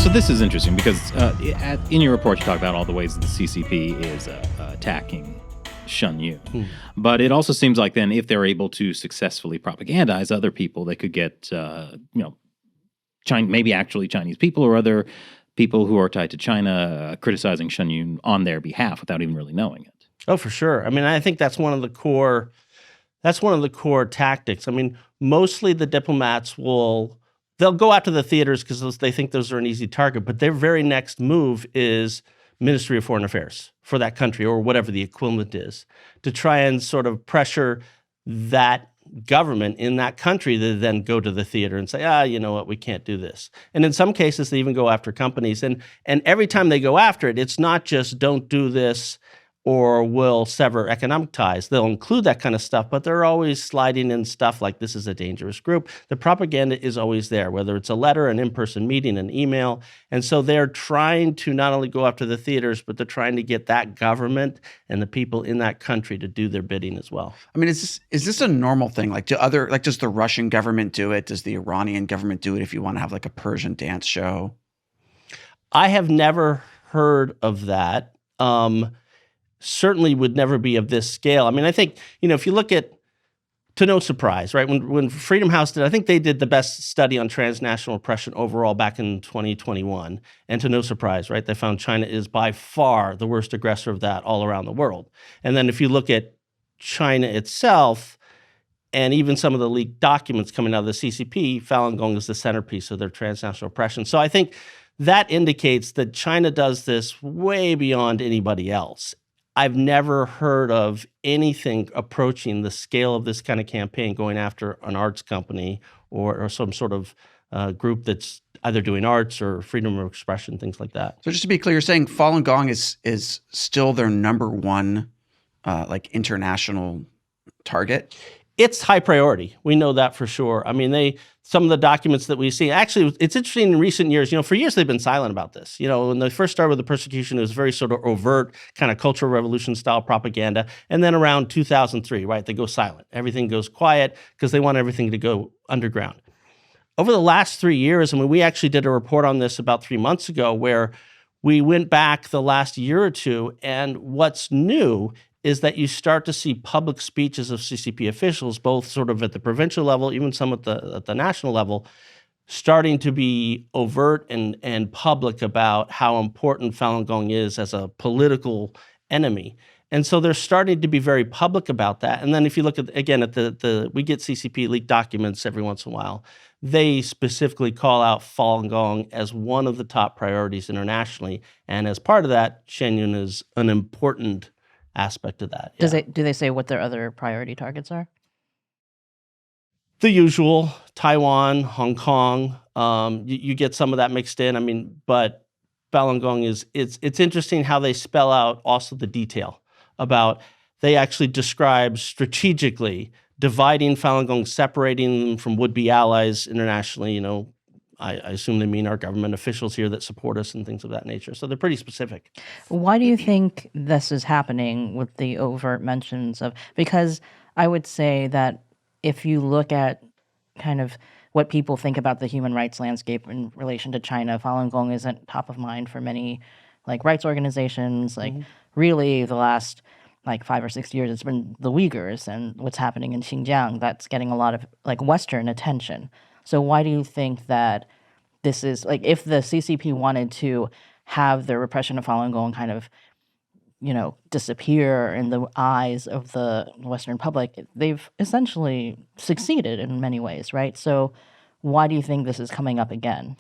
So this is interesting because in your report you talk about all the ways that the CCP is attacking Shen Yun. But it also seems like then if they're able to successfully propagandize other people, they could get, maybe actually Chinese people or other people who are tied to China criticizing Shen Yun on their behalf without even really knowing it. Oh, for sure. I mean, I think that's one of the core tactics. I mean, mostly the diplomats they'll go after the theaters because they think those are an easy target, but their very next move is Ministry of Foreign Affairs for that country or whatever the equivalent is to try and sort of pressure that government in that country to then go to the theater and say, you know what, we can't do this. And in some cases, they even go after companies. And every time they go after it, it's not just don't do this or will sever economic ties. They'll include that kind of stuff, but they're always sliding in stuff like this is a dangerous group. The propaganda is always there, whether it's a letter, an in-person meeting, an email. And so they're trying to not only go after the theaters, but they're trying to get that government and the people in that country to do their bidding as well. I mean, is this a normal thing? Does the Russian government do it? Does the Iranian government do it if you want to have like a Persian dance show? I have never heard of that. Certainly would never be of this scale. I mean, I think, if you look at, to no surprise, right? When Freedom House did, I think they did the best study on transnational oppression overall back in 2021. And to no surprise, right? They found China is by far the worst aggressor of that all around the world. And then if you look at China itself, and even some of the leaked documents coming out of the CCP, Falun Gong is the centerpiece of their transnational oppression. So I think that indicates that China does this way beyond anybody else. I've never heard of anything approaching the scale of this kind of campaign going after an arts company or some sort of group that's either doing arts or freedom of expression, things like that. So just to be clear, you're saying Falun Gong is still their number one international target? It's high priority. We know that for sure. I mean, some of the documents that we see, actually, it's interesting in recent years, for years they've been silent about this. When they first started with the persecution, it was very sort of overt, kind of Cultural Revolution style propaganda. And then around 2003, right, they go silent. Everything goes quiet because they want everything to go underground. Over the last 3 years, we actually did a report on this about 3 months ago where we went back the last year or two, and what's new is that you start to see public speeches of CCP officials, both sort of at the provincial level, even some at the national level, starting to be overt and public about how important Falun Gong is as a political enemy. And so they're starting to be very public about that. And then if you look at, again, we get CCP leaked documents every once in a while. They specifically call out Falun Gong as one of the top priorities internationally. And as part of that, Shen Yun is an important aspect of that. Yeah. Do they say what their other priority targets are? The usual, Taiwan, Hong Kong. You get some of that mixed in. But Falun Gong it's interesting how they spell out also the detail about, they actually describe strategically dividing Falun Gong, separating them from would-be allies internationally. I assume they mean our government officials here that support us and things of that nature. So they're pretty specific. Why do you think this is happening with the overt mentions of, because I would say that if you look at kind of what people think about the human rights landscape in relation to China, Falun Gong isn't top of mind for many rights organizations. Really the last 5 or 6 years, it's been the Uyghurs and what's happening in Xinjiang that's getting a lot of Western attention. So why do you think that this is, if the CCP wanted to have their repression of Falun Gong kind of, disappear in the eyes of the Western public, they've essentially succeeded in many ways, right? So why do you think this is coming up again?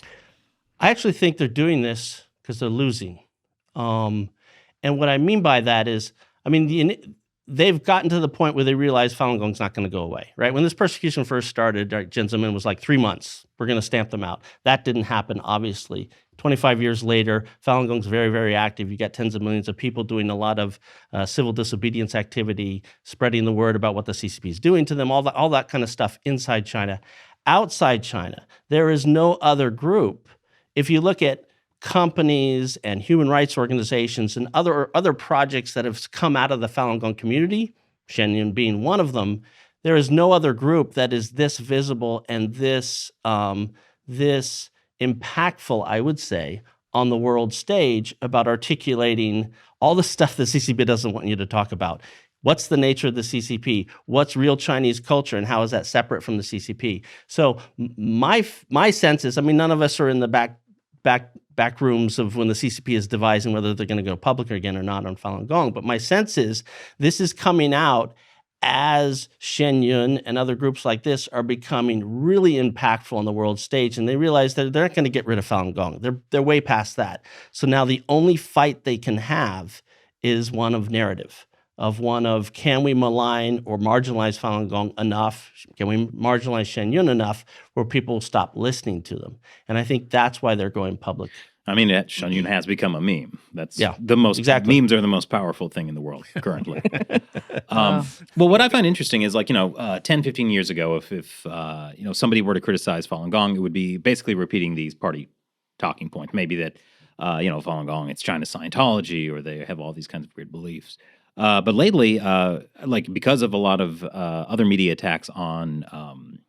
I actually think they're doing this because they're losing. And what I mean by that is, they've gotten to the point where they realize Falun Gong's not going to go away, right? When this persecution first started, right, Jiang Zemin was 3 months, we're going to stamp them out. That didn't happen, obviously. 25 years later, Falun Gong's very, very active. You got tens of millions of people doing a lot of civil disobedience activity, spreading the word about what the CCP is doing to them, all that kind of stuff inside China. Outside China, there is no other group. If you look at companies and human rights organizations and other projects that have come out of the Falun Gong community, Shen Yun being one of them, there is no other group that is this visible and this impactful, I would say, on the world stage about articulating all the stuff the CCP doesn't want you to talk about. What's the nature of the CCP? What's real Chinese culture, and how is that separate from the CCP? So my sense is, I mean, none of us are in the back rooms of when the CCP is devising whether they're going to go public again or not on Falun Gong. But my sense is this is coming out as Shen Yun and other groups like this are becoming really impactful on the world stage, and they realize that they're not going to get rid of Falun Gong. They're way past that. So now the only fight they can have is one of narrative. Can we malign or marginalize Falun Gong enough? Can we marginalize Shen Yun enough where people stop listening to them? And I think that's why they're going public. I mean, Shen Yun has become a meme. That's exactly. Memes are the most powerful thing in the world currently. Well, what I find interesting is 10, 15 years ago, if somebody were to criticize Falun Gong, it would be basically repeating these party talking points. Maybe that, Falun Gong, it's China Scientology, or they have all these kinds of weird beliefs. But lately, because of a lot of other media attacks on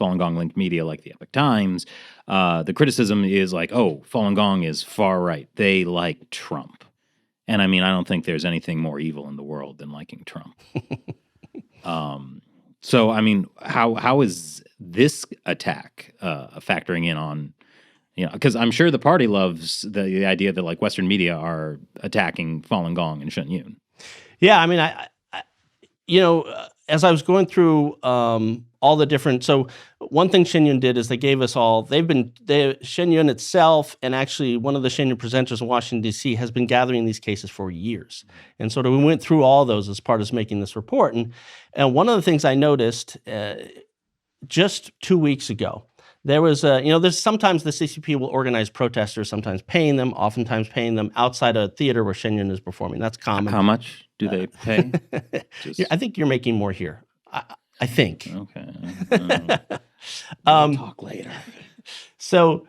Falun Gong linked media like the Epoch Times, the criticism is Falun Gong is far right. They like Trump. And I mean, I don't think there's anything more evil in the world than liking Trump. So, I mean, how is this attack factoring in on, because I'm sure the party loves the idea that Western media are attacking Falun Gong and Shen Yun. Yeah, I mean, I as I was going through all the different, so one thing Shen Yun did is they gave us all, Shen Yun itself, and actually one of the Shen Yun presenters in Washington, D.C. has been gathering these cases for years. And sort of we went through all those as part of making this report. And one of the things I noticed just 2 weeks ago, there was there's sometimes the CCP will organize protesters, sometimes paying them, oftentimes paying them outside a theater where Shen Yun is performing. That's common. How much do they pay? I think you're making more here. I think. Okay. We'll talk later. So,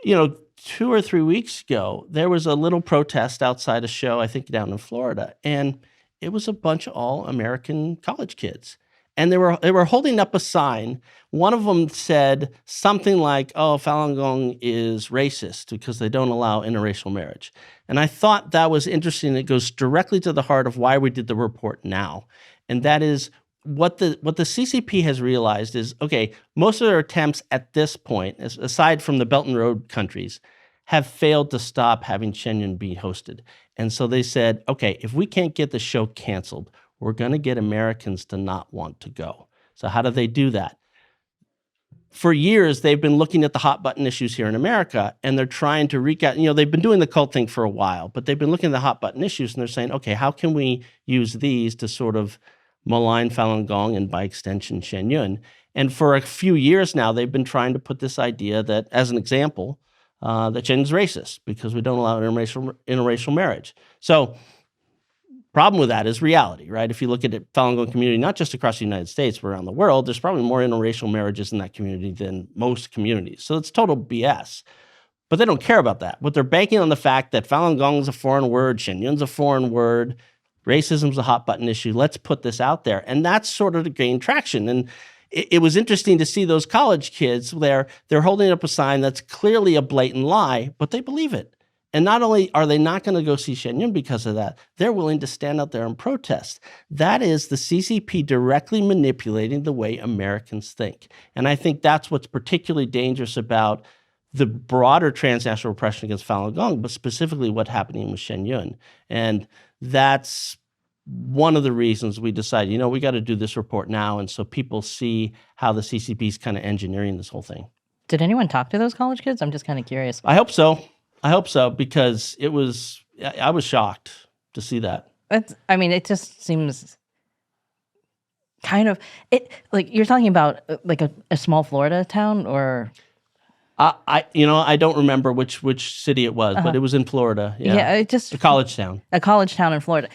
2 or 3 weeks ago, there was a little protest outside a show, I think down in Florida, and it was a bunch of all American college kids. And they were holding up a sign. One of them said something like, "Oh, Falun Gong is racist because they don't allow interracial marriage." And I thought that was interesting. It goes directly to the heart of why we did the report now. And that is what the CCP has realized is, okay, most of their attempts at this point, aside from the Belt and Road countries, have failed to stop having Shen Yun be hosted. And so they said, okay, if we can't get the show canceled, we're going to get Americans to not want to go. So how do they do that? For years, they've been looking at the hot button issues here in America, and they're trying to they've been doing the cult thing for a while, but they've been looking at the hot button issues, and they're saying, okay, how can we use these to sort of malign Falun Gong and by extension Shen Yun? And for a few years now, they've been trying to put this idea that, as an example, that Shen Yun's racist because we don't allow interracial marriage. So problem with that is reality, right? If you look at the Falun Gong community, not just across the United States, but around the world, there's probably more interracial marriages in that community than most communities. So it's total BS. But they don't care about that. But they're banking on the fact that Falun Gong is a foreign word, Shen Yun's a foreign word, racism's a hot button issue. Let's put this out there. And that's sort of to gain traction. And it was interesting to see those college kids there. They're holding up a sign that's clearly a blatant lie, but they believe it. And not only are they not going to go see Shen Yun because of that, they're willing to stand out there and protest. That is the CCP directly manipulating the way Americans think. And I think that's what's particularly dangerous about the broader transnational repression against Falun Gong, but specifically what's happening with Shen Yun. And that's one of the reasons we decided, we got to do this report now, and so people see how the CCP is kind of engineering this whole thing. Did anyone talk to those college kids? I'm just kind of curious. I hope so, because I was shocked to see that. It just seems kind of, you're talking about a small Florida town, or? I don't remember which city it was, but it was in Florida. Yeah, it just a college town. A college town in Florida.